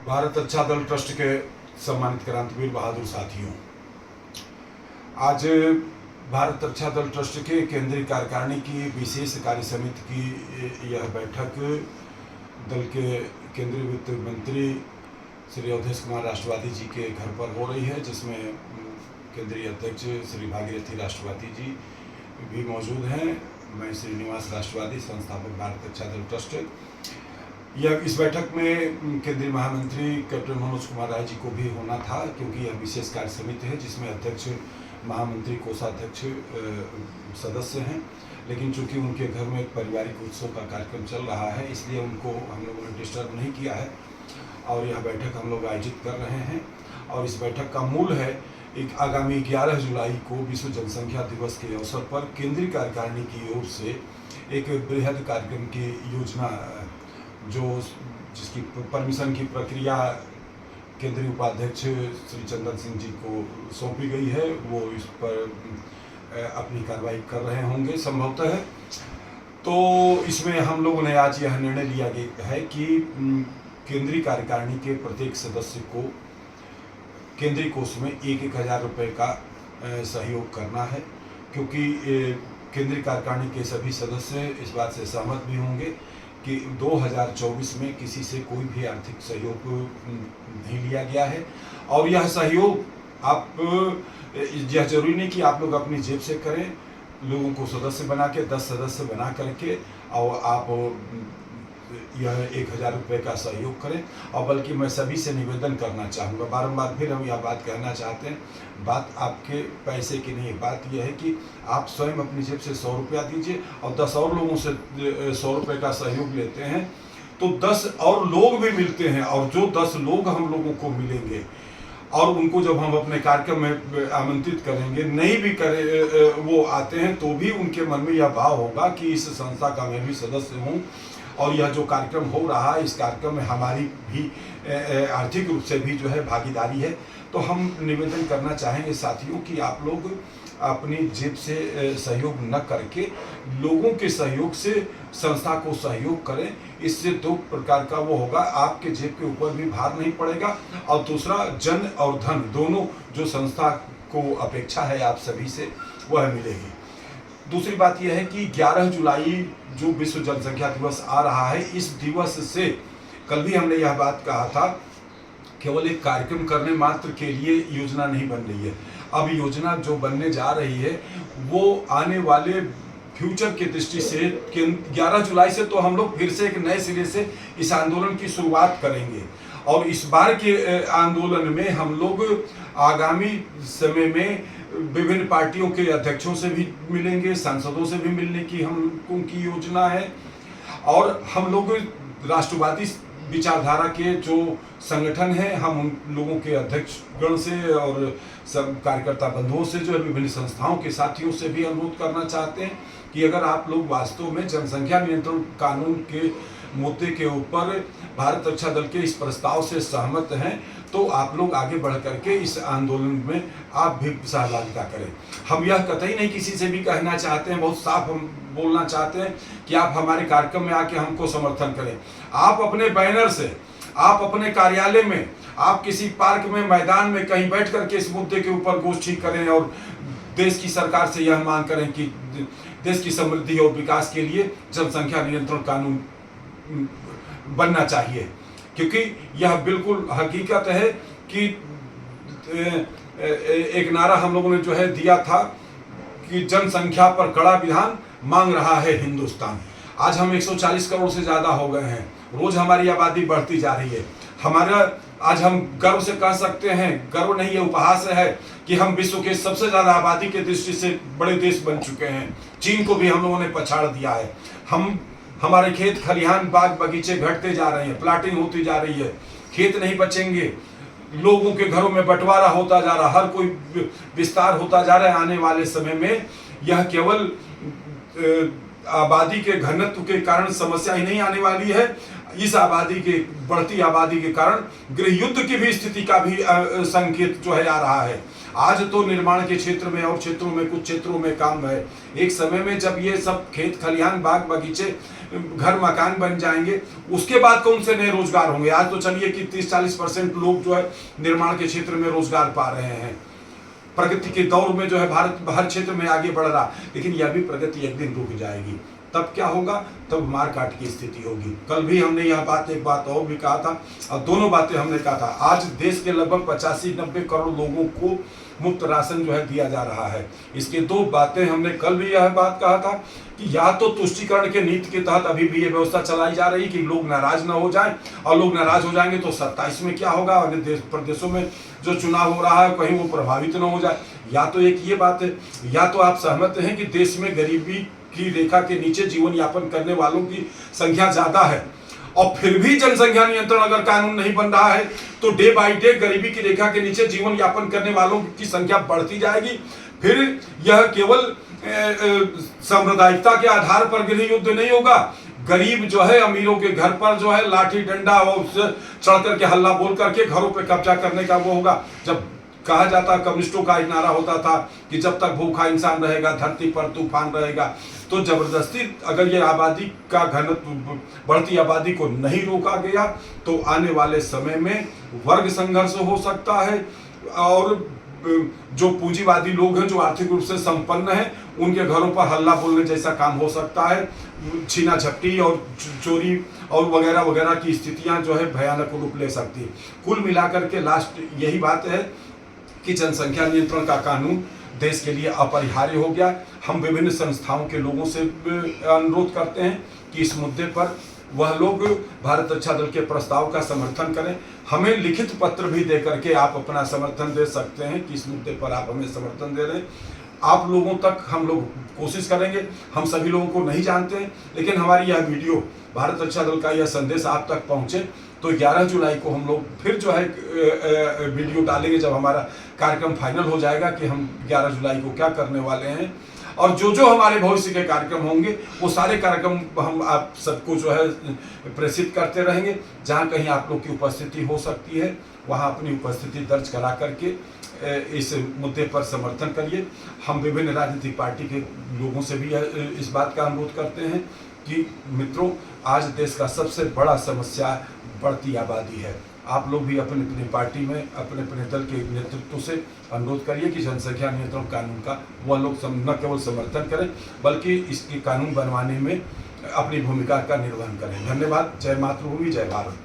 भारत अच्छा दल ट्रस्ट के सम्मानित क्रांतिवीर बहादुर साथियों, आज भारत अच्छा दल ट्रस्ट के केंद्रीय कार्यकारिणी की विशेष कार्य समिति की यह बैठक दल के केंद्रीय वित्त मंत्री श्री अवधेश कुमार राष्ट्रवादी जी के घर पर हो रही है, जिसमें केंद्रीय अध्यक्ष श्री भागीरथी राष्ट्रवादी जी भी मौजूद हैं। मैं श्रीनिवास राष्ट्रवादी, संस्थापक भारत अच्छा दल ट्रस्ट। इस बैठक में केंद्रीय महामंत्री कैप्टन मनोज कुमार राय जी को भी होना था, क्योंकि यह विशेष कार्य समिति है जिसमें अध्यक्ष, महामंत्री, कोषाध्यक्ष सदस्य हैं। लेकिन चूंकि उनके घर में एक पारिवारिक उत्सव का कार्यक्रम चल रहा है, इसलिए उनको हम लोगों ने डिस्टर्ब नहीं किया है और यह बैठक हम लोग आयोजित कर रहे हैं। और इस बैठक का मूल है एक आगामी 11 जुलाई को विश्व जनसंख्या दिवस के अवसर पर केंद्रीय कार्यकारिणी की ओर से एक बृहद कार्यक्रम की योजना, जिसकी परमिशन की प्रक्रिया केंद्रीय उपाध्यक्ष श्री चंदन सिंह जी को सौंपी गई है, वो इस पर अपनी कार्रवाई कर रहे होंगे संभवतः। तो इसमें हम लोगों ने आज यह निर्णय लिया गया है कि केंद्रीय कार्यकारिणी के प्रत्येक सदस्य को केंद्रीय कोष में 1,000 रुपये का सहयोग करना है, क्योंकि केंद्रीय कार्यकारिणी के सभी सदस्य इस बात से सहमत भी होंगे कि 2024 में किसी से कोई भी आर्थिक सहयोग नहीं लिया गया है। और यह सहयोग यह जरूरी नहीं कि आप लोग अपनी जेब से करें, लोगों को सदस्य बना के 10 सदस्य बना करके और आप यह 1,000 रुपये का सहयोग करें। और बल्कि मैं सभी से निवेदन करना चाहूँगा, बारंबार फिर हम यह बात कहना चाहते हैं, बात आपके पैसे की नहीं, बात यह है कि आप स्वयं अपनी जेब से 100 रुपया दीजिए और 10 और लोगों से 100 रुपये का सहयोग लेते हैं तो 10 और लोग भी मिलते हैं। और जो 10 लोग हम लोगों को मिलेंगे और उनको जब हम अपने कार्यक्रम में आमंत्रित करेंगे, नहीं भी करे वो आते हैं, तो भी उनके मन में यह भाव होगा कि इस संस्था का मैं भी सदस्य हूँ और यह जो कार्यक्रम हो रहा है, इस कार्यक्रम में हमारी भी आर्थिक रूप से भी जो है भागीदारी है। तो हम निवेदन करना चाहेंगे साथियों कि आप लोग अपनी जेब से सहयोग न करके लोगों के सहयोग से संस्था को सहयोग करें। इससे 2 प्रकार का वो होगा, आपके जेब के ऊपर भी भार नहीं पड़ेगा और दूसरा जन और धन दोनों जो संस्था को अपेक्षा है आप सभी से, वह मिलेगी। दूसरी बात यह है कि 11 जुलाई जो विश्व जनसंख्या दिवस आ रहा है, इस दिवस से कल भी हमने यह बात कहा था, केवल एक कार्यक्रम करने मात्र के लिए योजना नहीं बन रही है। अब योजना जो बनने जा रही है वो आने वाले फ्यूचर की दृष्टि से 11 जुलाई से तो हम लोग फिर से एक नए सिरे से इस आंदोलन की शुरुआत करेंगे। और इस बार के आंदोलन में हम लोग आगामी समय में विभिन्न पार्टियों के अध्यक्षों से भी मिलेंगे, सांसदों से भी मिलने की हम लोगों की योजना है। और हम लोग राष्ट्रवादी विचारधारा के जो संगठन हैं, हम उन लोगों के अध्यक्षगण से और सब कार्यकर्ता बंधुओं से, जो विभिन्न संस्थाओं के साथियों से भी अनुरोध करना चाहते हैं कि अगर आप लोग वास्तव में जनसंख्या नियंत्रण कानून के मुद्दे के ऊपर भारत अच्छा दल के इस प्रस्ताव से सहमत हैं, तो आप लोग आगे बढ़ करके इस आंदोलन में आप भी सहभागिता करें। हम यह कतई नहीं किसी से भी कहना चाहते हैं, बहुत साफ हम बोलना चाहते हैं कि आप हमारे कार्यक्रम में आके हमको समर्थन करें। आप अपने बैनर से, आप अपने कार्यालय में, आप किसी पार्क में, मैदान में कहीं बैठ करके इस मुद्दे के ऊपर गोष्ठी करें और देश की सरकार से यह मांग करें कि देश की समृद्धि और विकास के लिए जनसंख्या नियंत्रण कानून बनना चाहिए। क्योंकि यह बिल्कुल हकीकत है कि एक नारा हम लोगों ने जो है दिया था कि जनसंख्या पर कड़ा विधान मांग रहा है हिंदुस्तान। आज हम 140 करोड़ से ज्यादा हो गए हैं, रोज हमारी आबादी बढ़ती जा रही है। हमारा आज हम गर्व से कह सकते हैं, गर्व नहीं है उपहास है, कि हम विश्व के सबसे ज्यादा आबादी के दृष्टि से बड़े देश बन चुके हैं। चीन को भी हम लोगों ने पछाड़ दिया है। हमारे खेत खलिहान, बाग बगीचे घटते जा रहे हैं, प्लाटिंग होती जा रही है, खेत नहीं बचेंगे, लोगों के घरों में बंटवारा होता जा रहा, हर कोई विस्तार होता जा रहा है। आने वाले समय में यह केवल आबादी के घनत्व के कारण समस्या ही नहीं आने वाली है, इस आबादी के बढ़ती आबादी के कारण गृह युद्ध की भी स्थिति का भी संकेत जो है आ रहा है। आज तो निर्माण के क्षेत्र में और क्षेत्रों में, कुछ क्षेत्रों में काम है। एक समय में जब ये सब खेत खलिहान, बाग बगीचे घर मकान बन जाएंगे, उसके बाद कौन से नए रोजगार होंगे। आज तो चलिए कि 30-40% लोग जो है निर्माण के क्षेत्र में रोजगार पा रहे हैं। प्रगति के दौर में जो है भारत हर क्षेत्र में आगे बढ़ रहा, लेकिन यह भी प्रगति एक दिन रुक जाएगी। तब क्या होगा, तब मार काट की स्थिति होगी। कल भी हमने यह बात, एक बात और भी कहा था, और दोनों बातें हमने कहा था। आज देश के लगभग 85-90 करोड़ लोगों को मुफ्त राशन जो है दिया जा रहा है। इसके दो बातें हमने कल भी यह बात कहा था कि या तो तुष्टीकरण के नीति के तहत अभी भी ये व्यवस्था चलाई जा रही कि लोग नाराज न हो जाएं, और लोग नाराज हो जाएंगे तो 27 में क्या होगा, अन्य देश प्रदेशों में जो चुनाव हो रहा है कहीं वो प्रभावित न हो जाए। या तो एक ये बात है, या तो आप सहमत हैं कि देश में गरीबी की रेखा के नीचे जीवन यापन करने वालों की संख्या ज्यादा है, और फिर भी जनसंख्या नियंत्रण अगर कानून नहीं बन रहा है तो डे बाई डे गरीबी की रेखा के नीचे जीवन यापन करने वालों की संख्या बढ़ती जाएगी। फिर यह केवल सांप्रदायिकता के आधार पर गृह युद्ध नहीं होगा। गरीब जो है अमीरों के घर पर जो है लाठी डंडा और चढ़ करके हल्ला बोल करके घरों पे कब्जा करने का वो होगा। जब कहा जाता, कम्युनिस्टों का एक नारा होता था कि जब तक भूखा इंसान रहेगा धरती पर तूफान रहेगा, तो जबरदस्ती अगर ये आबादी का घनत्व, बढ़ती आबादी को नहीं रोका गया तो आने वाले समय में वर्ग संघर्ष हो सकता है, और जो पूंजीवादी लोग हैं, जो आर्थिक रूप से संपन्न हैं, उनके घरों पर हल्ला बोलने जैसा काम हो सकता है। छीना झपटी और चोरी और वगैरह वगैरह की स्थितियां जो है भयानक रूप ले सकती है। कुल मिलाकर के लास्ट यही बात है कि जनसंख्या नियंत्रण का कानून देश के लिए अपरिहार्य हो गया। हम विभिन्न संस्थाओं के लोगों से अनुरोध करते हैं कि इस मुद्दे पर वह लोग भारत रक्षा दल के प्रस्ताव का समर्थन करें। हमें लिखित पत्र भी दे करके आप अपना समर्थन दे सकते हैं कि इस मुद्दे पर आप हमें समर्थन दे दें। आप लोगों तक हम लोग कोशिश करेंगे। हम सभी लोगों को नहीं जानते हैं, लेकिन हमारी यह वीडियो, भारत रक्षा दल का यह संदेश आप तक पहुंचे तो 11 जुलाई को हम लोग फिर जो है वीडियो डालेंगे, जब हमारा कार्यक्रम फाइनल हो जाएगा कि हम 11 जुलाई को क्या करने वाले हैं। और जो जो हमारे भविष्य के कार्यक्रम होंगे वो सारे कार्यक्रम हम आप सबको जो है प्रेषित करते रहेंगे। जहाँ कहीं आप लोग की उपस्थिति हो सकती है वहाँ अपनी उपस्थिति दर्ज करा करके इस मुद्दे पर समर्थन करिए। हम विभिन्न राजनीतिक पार्टी के लोगों से भी इस बात का अनुरोध करते हैं कि मित्रों, आज देश का सबसे बड़ा समस्या बढ़ती आबादी है। आप लोग भी अपने अपनी पार्टी में अपने अपने दल के नेतृत्व से अनुरोध करिए कि जनसंख्या नियंत्रण कानून का वह लोग न केवल समर्थन करें बल्कि इसके कानून बनवाने में अपनी भूमिका का निर्वहन करें। धन्यवाद। जय मातृभूमि, जय भारत।